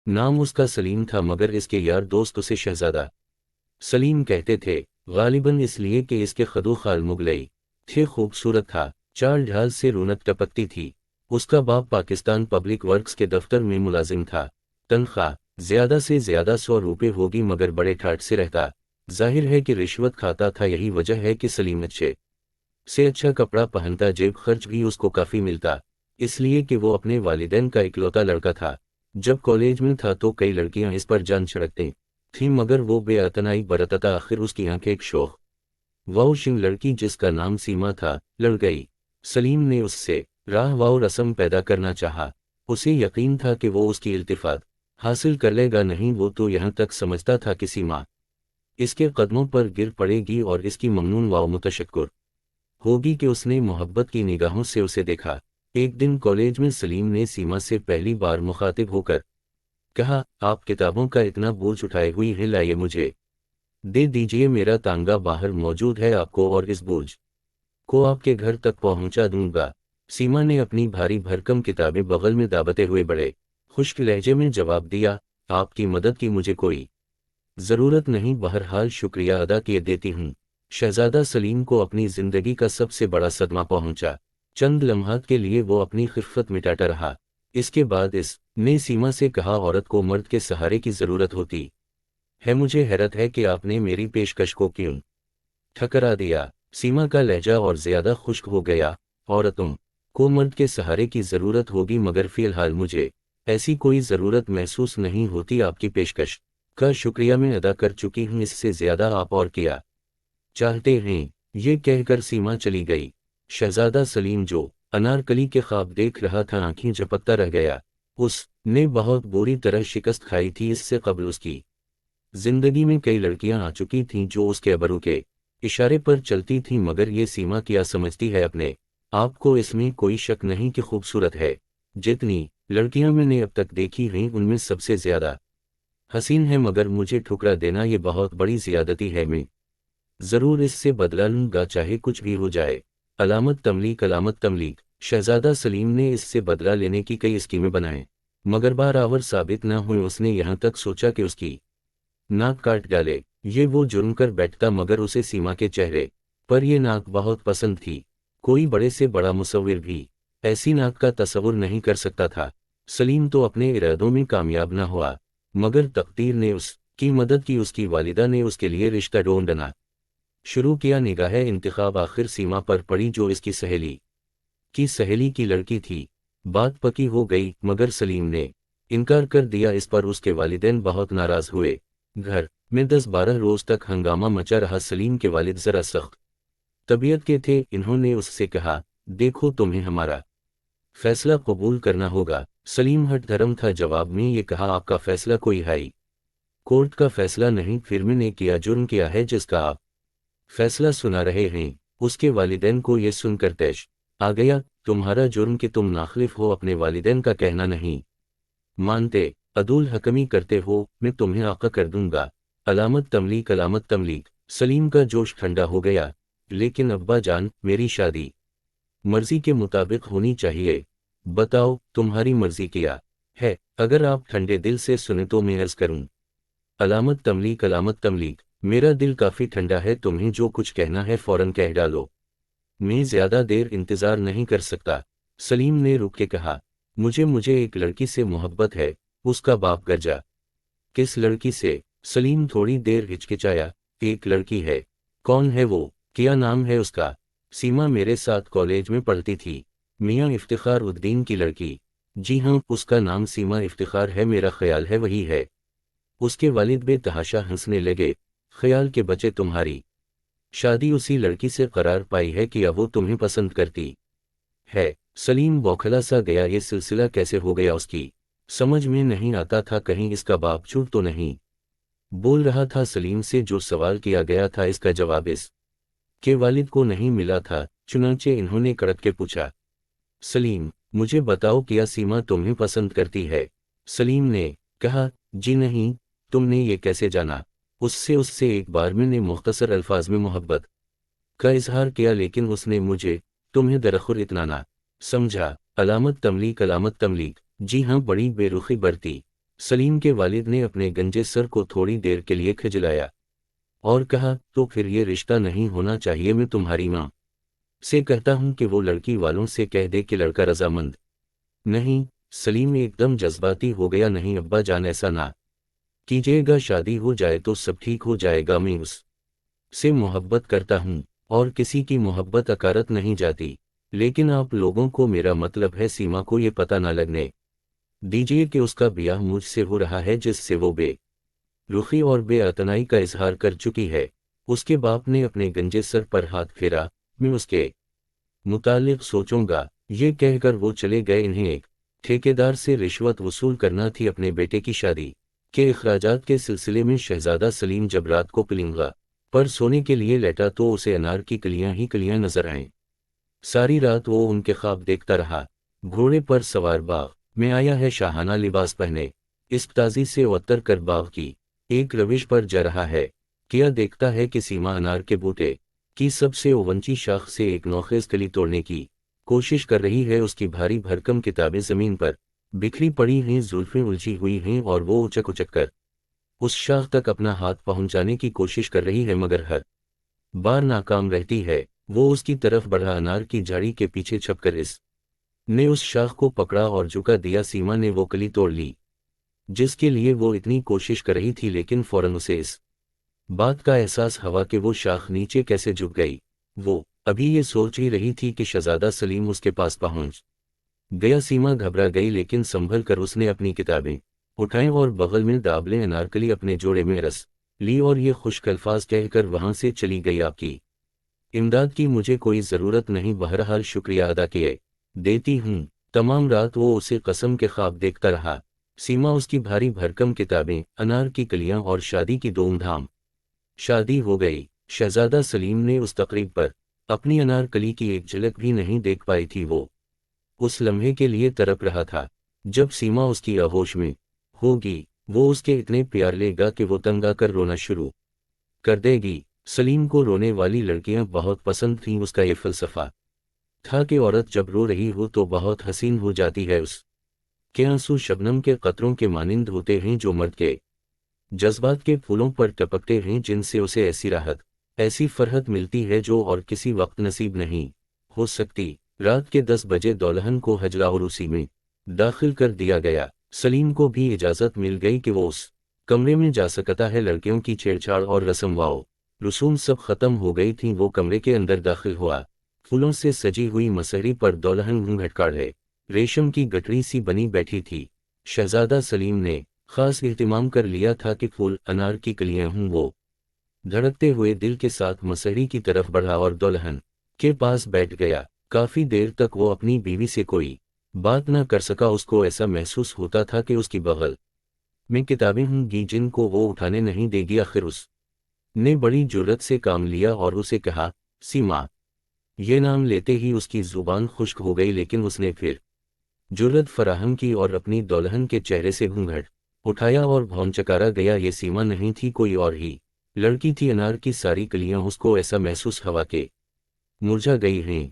نام اس کا سلیم تھا مگر اس کے یار دوست اسے شہزادہ سلیم کہتے تھے، غالباً اس لیے کہ اس کے خدو خال مغلئی تھے، خوبصورت تھا، چال ڈھال سے رونق ٹپکتی تھی۔ اس کا باپ پاکستان پبلک ورکس کے دفتر میں ملازم تھا، تنخواہ زیادہ سے زیادہ 100 روپے ہوگی مگر بڑے ٹھاٹ سے رہتا، ظاہر ہے کہ رشوت کھاتا تھا۔ یہی وجہ ہے کہ سلیم اچھے سے اچھا کپڑا پہنتا، جیب خرچ بھی اس کو کافی ملتا، اس لیے کہ وہ اپنے والدین کا اکلوتا لڑکا تھا۔ جب کالج میں تھا تو کئی لڑکیاں اس پر جان چھڑکتی تھی مگر وہ بے اعتنائی برتتا، آخر اس کی آنکھ ایک شوخ واؤشنگ لڑکی جس کا نام سیما تھا لڑ گئی۔ سلیم نے اس سے راہ واؤ رسم پیدا کرنا چاہا، اسے یقین تھا کہ وہ اس کی التفات حاصل کر لے گا، نہیں وہ تو یہاں تک سمجھتا تھا کہ سیما اس کے قدموں پر گر پڑے گی اور اس کی ممنون واؤ متشکر ہوگی کہ اس نے محبت کی نگاہوں سے اسے دیکھا۔ ایک دن کالج میں سلیم نے سیما سے پہلی بار مخاطب ہو کر کہا، آپ کتابوں کا اتنا بوجھ اٹھائے ہوئی ہے، لائیے مجھے دے دیجئے، میرا تانگا باہر موجود ہے، آپ کو اور اس بوجھ کو آپ کے گھر تک پہنچا دوں گا۔ سیما نے اپنی بھاری بھرکم کتابیں بغل میں دابتے ہوئے بڑے خشک لہجے میں جواب دیا، آپ کی مدد کی مجھے کوئی ضرورت نہیں، بہرحال شکریہ ادا کیے دیتی ہوں۔ شہزادہ سلیم کو اپنی زندگی کا سب سے بڑا صدمہ پہنچا، چند لمحات کے لیے وہ اپنی خفت مٹاتا رہا۔ اس کے بعد اس نے سیما سے کہا، عورت کو مرد کے سہارے کی ضرورت ہوتی ہے، مجھے حیرت ہے کہ آپ نے میری پیشکش کو کیوں ٹھکرا دیا۔ سیما کا لہجہ اور زیادہ خشک ہو گیا، عورتوں کو مرد کے سہارے کی ضرورت ہوگی مگر فی الحال مجھے ایسی کوئی ضرورت محسوس نہیں ہوتی، آپ کی پیشکش کا شکریہ میں ادا کر چکی ہوں، اس سے زیادہ آپ اور کیا چاہتے ہیں؟ یہ کہہ کر سیما چلی گئی۔ شہزادہ سلیم جو انارکلی کے خواب دیکھ رہا تھا آنکھیں جھپکتا رہ گیا۔ اس نے بہت بری طرح شکست کھائی تھی، اس سے قبل اس کی زندگی میں کئی لڑکیاں آ چکی تھیں جو اس کے ابرو کے اشارے پر چلتی تھیں مگر یہ سیما کیا سمجھتی ہے اپنے آپ کو، اس میں کوئی شک نہیں کہ خوبصورت ہے۔ جتنی لڑکیاں میں نے اب تک دیکھی ہیں ان میں سب سے زیادہ حسین ہے، مگر مجھے ٹھکرا دینا یہ بہت بڑی زیادتی ہے، میں ضرور اس سے بدلہ لوں گا چاہے کچھ بھی ہو جائے۔ علامت تملیک، علامت تملیک۔ شہزادہ سلیم نے اس سے بدلہ لینے کی کئی اسکیمیں بنائیں مگر بارآور ثابت نہ ہوئیں۔ اس نے یہاں تک سوچا کہ اس کی ناک کاٹ ڈالے، یہ وہ جرم کر بیٹھتا مگر اسے سیما کے چہرے پر یہ ناک بہت پسند تھی۔ کوئی بڑے سے بڑا مصور بھی ایسی ناک کا تصور نہیں کر سکتا تھا۔ سلیم تو اپنے ارادوں میں کامیاب نہ ہوا مگر تقدیر نے اس کی مدد کی، اس کی والدہ نے اس کے لیے رشتہ ڈھونڈنا شروع کیا۔ نگاہ انتخاب آخر سیما پر پڑی جو اس کی سہیلی کی لڑکی تھی۔ بات پکی ہو گئی مگر سلیم نے انکار کر دیا، اس پر اس کے والدین بہت ناراض ہوئے۔ گھر میں 10-12 روز تک ہنگامہ مچا رہا۔ سلیم کے والد ذرا سخت طبیعت کے تھے، انہوں نے اس سے کہا، دیکھو تمہیں ہمارا فیصلہ قبول کرنا ہوگا۔ سلیم ہٹ دھرم تھا، جواب میں یہ کہا، آپ کا فیصلہ کوئی ہائی کورٹ کا فیصلہ نہیں، پھر میں نے کیا جرم کیا ہے جس کا آپ فیصلہ سنا رہے ہیں؟ اس کے والدین کو یہ سن کر طیش آ گیا، تمہارا جرم کہ تم ناخلف ہو، اپنے والدین کا کہنا نہیں مانتے، عدول حکمی کرتے ہو، میں تمہیں آقا کر دوں گا۔ علامت تملیک، علامت تملیک۔ سلیم کا جوش ٹھنڈا ہو گیا، لیکن ابا جان، میری شادی مرضی کے مطابق ہونی چاہیے، بتاؤ تمہاری مرضی کیا ہے؟ اگر آپ ٹھنڈے دل سے سنیں تو میں عرض کروں۔ علامت تملیک، علامت تملیک۔ میرا دل کافی ٹھنڈا ہے، تمہیں جو کچھ کہنا ہے فوراً کہہ ڈالو، میں زیادہ دیر انتظار نہیں کر سکتا۔ سلیم نے رک کے کہا، مجھے ایک لڑکی سے محبت ہے، اس کا باپ گرجا۔ کس لڑکی سے؟ سلیم تھوڑی دیر ہچکچایا، ایک لڑکی ہے، کون ہے وہ؟ کیا نام ہے اس کا؟ سیما میرے ساتھ کالج میں پڑھتی تھی، میاں افتخار الدین کی لڑکی۔ جی ہاں، اس کا نام سیما افتخار ہے، میرا خیال ہے وہی ہے۔ اس کے والد بے تحاشا ہنسنے لگے، خیال کے بچے، تمہاری شادی اسی لڑکی سے قرار پائی ہے کیا وہ تمہیں پسند کرتی ہے؟ سلیم بوکھلا سا گیا، یہ سلسلہ کیسے ہو گیا اس کی سمجھ میں نہیں آتا تھا، کہیں اس کا باپ جھوٹ تو نہیں بول رہا تھا؟ سلیم سے جو سوال کیا گیا تھا اس کا جواب اس کے والد کو نہیں ملا تھا، چنانچہ انہوں نے کڑک کے پوچھا، سلیم مجھے بتاؤ، کیا سیما تمہیں پسند کرتی ہے؟ سلیم نے کہا، جی نہیں، تم نے یہ کیسے جانا؟ اس سے ایک بار میں نے مختصر الفاظ میں محبت کا اظہار کیا، لیکن اس نے مجھے تمہیں درخور اتنا نہ سمجھا۔ علامت تملیک، علامت تملیک۔ جی ہاں، بڑی بے رخی برتی، سلیم کے والد نے اپنے گنجے سر کو تھوڑی دیر کے لیے کھجلایا اور کہا، تو پھر یہ رشتہ نہیں ہونا چاہیے۔ میں تمہاری ماں سے کہتا ہوں کہ وہ لڑکی والوں سے کہہ دے کہ لڑکا رضامند نہیں۔ سلیم ایک دم جذباتی ہو گیا۔ نہیں ابا جان، ایسا نہ کیجیے گا، شادی ہو جائے تو سب ٹھیک ہو جائے گا۔ میں اس سے محبت کرتا ہوں اور کسی کی محبت اکارت نہیں جاتی، لیکن آپ لوگوں کو میرا مطلب ہے سیما کو یہ پتہ نہ لگنے دیجیے کہ اس کا بیاہ مجھ سے ہو رہا ہے، جس سے وہ بے رخی اور بے اعتنائی کا اظہار کر چکی ہے۔ اس کے باپ نے اپنے گنجے سر پر ہاتھ پھیرا۔ میں اس کے متعلق سوچوں گا، یہ کہہ کر وہ چلے گئے۔ انہیں ایک ٹھیکیدار سے رشوت وصول کرنا تھی اپنے بیٹے کی شادی کے اخراجات کے سلسلے میں۔ شہزادہ سلیم جب رات کو پلنگا پر سونے کے لیے لیٹا تو اسے انار کی کلیاں ہی کلیاں نظر آئیں۔ ساری رات وہ ان کے خواب دیکھتا رہا۔ گھوڑے پر سوار باغ میں آیا ہے، شاہانہ لباس پہنے اس تازی سے اتر کر باغ کی ایک روش پر جا رہا ہے۔ کیا دیکھتا ہے کہ سیما انار کے بوٹے کی سب سے اونچی شاخ سے ایک نوخیز کلی توڑنے کی کوشش کر رہی ہے۔ اس کی بھاری بھرکم کتابیں زمین پر بکھری پڑی ہیں، زلفیں الجھی ہوئی ہیں اور وہ اچک اچک کر اس شاخ تک اپنا ہاتھ پہنچانے کی کوشش کر رہی ہے، مگر ہر بار ناکام رہتی ہے۔ وہ اس کی طرف بڑھا، انار کی جھاڑی کے پیچھے چھپ کر اس نے اس شاخ کو پکڑا اور جھکا دیا۔ سیما نے وہ کلی توڑ لی جس کے لیے وہ اتنی کوشش کر رہی تھی، لیکن فوراً اسے اس بات کا احساس ہوا کہ وہ شاخ نیچے کیسے جھک گئی۔ وہ ابھی یہ سوچ ہی رہی تھی کہ شہزادہ سلیم اس کے پاس پہنچ گیا۔ سیما گھبرا گئی، لیکن سنبھل کر اس نے اپنی کتابیں اٹھائیں اور بغل میں دابلیں انارکلی اپنے جوڑے میں رس لی اور یہ خشک الفاظ کہہ کر وہاں سے چلی گئی، آپ کی امداد کی مجھے کوئی ضرورت نہیں، بہرحال شکریہ ادا کیے دیتی ہوں۔ تمام رات وہ اسے قسم کے خواب دیکھتا رہا۔ سیما، اس کی بھاری بھرکم کتابیں، انار کی کلیاں اور شادی کی دھوم دھام۔ شادی ہو گئی۔ شہزادہ سلیم نے اس تقریب پر اپنی انار کلی کی ایک جھلک بھی نہیں دیکھ پائی تھی۔ وہ اس لمحے کے لیے تڑپ رہا تھا جب سیما اس کی آغوش میں ہوگی۔ وہ اس کے اتنے پیار لے گا کہ وہ تنگ آ کر رونا شروع کر دے گی۔ سلیم کو رونے والی لڑکیاں بہت پسند تھیں۔ اس کا یہ فلسفہ تھا کہ عورت جب رو رہی ہو تو بہت حسین ہو جاتی ہے۔ اس کے آنسو شبنم کے قطروں کے مانند ہوتے ہیں جو مرد کے جذبات کے پھولوں پر ٹپکتے ہیں، جن سے اسے ایسی راحت، ایسی فرحت ملتی ہے جو اور کسی وقت نصیب نہیں ہو سکتی۔ رات کے 10 بجے دولہن کو حجرہ عروسی میں داخل کر دیا گیا۔ سلیم کو بھی اجازت مل گئی کہ وہ اس کمرے میں جا سکتا ہے۔ لڑکیوں کی چھیڑ چھاڑ اور رسم رسوم سب ختم ہو گئی تھیں۔ وہ کمرے کے اندر داخل ہوا۔ پھولوں سے سجی ہوئی مسہری پر دولہن گھونگھٹ کاڑھے ریشم کی گٹری سی بنی بیٹھی تھی۔ شہزادہ سلیم نے خاص اہتمام کر لیا تھا کہ پھول انار کی کلیاں ہوں۔ وہ دھڑکتے ہوئے دل کے ساتھ مسہری کی طرف بڑھا اور دولہن کے پاس بیٹھ گیا۔ کافی دیر تک وہ اپنی بیوی سے کوئی بات نہ کر سکا۔ اس کو ایسا محسوس ہوتا تھا کہ اس کی بغل میں کتابیں ہوں گی جن کو وہ اٹھانے نہیں دے گی۔ آخر اس نے بڑی جرأت سے کام لیا اور اسے کہا، سیما۔ یہ نام لیتے ہی اس کی زبان خشک ہو گئی، لیکن اس نے پھر جرأت فراہم کی اور اپنی دولہن کے چہرے سے گھونگھٹ اٹھایا اور بھونچکارا گیا۔ یہ سیما نہیں تھی، کوئی اور ہی لڑکی تھی۔ انار کی ساری کلیاں اس کو ایسا محسوس ہوا کہ مرجھا گئی ہیں۔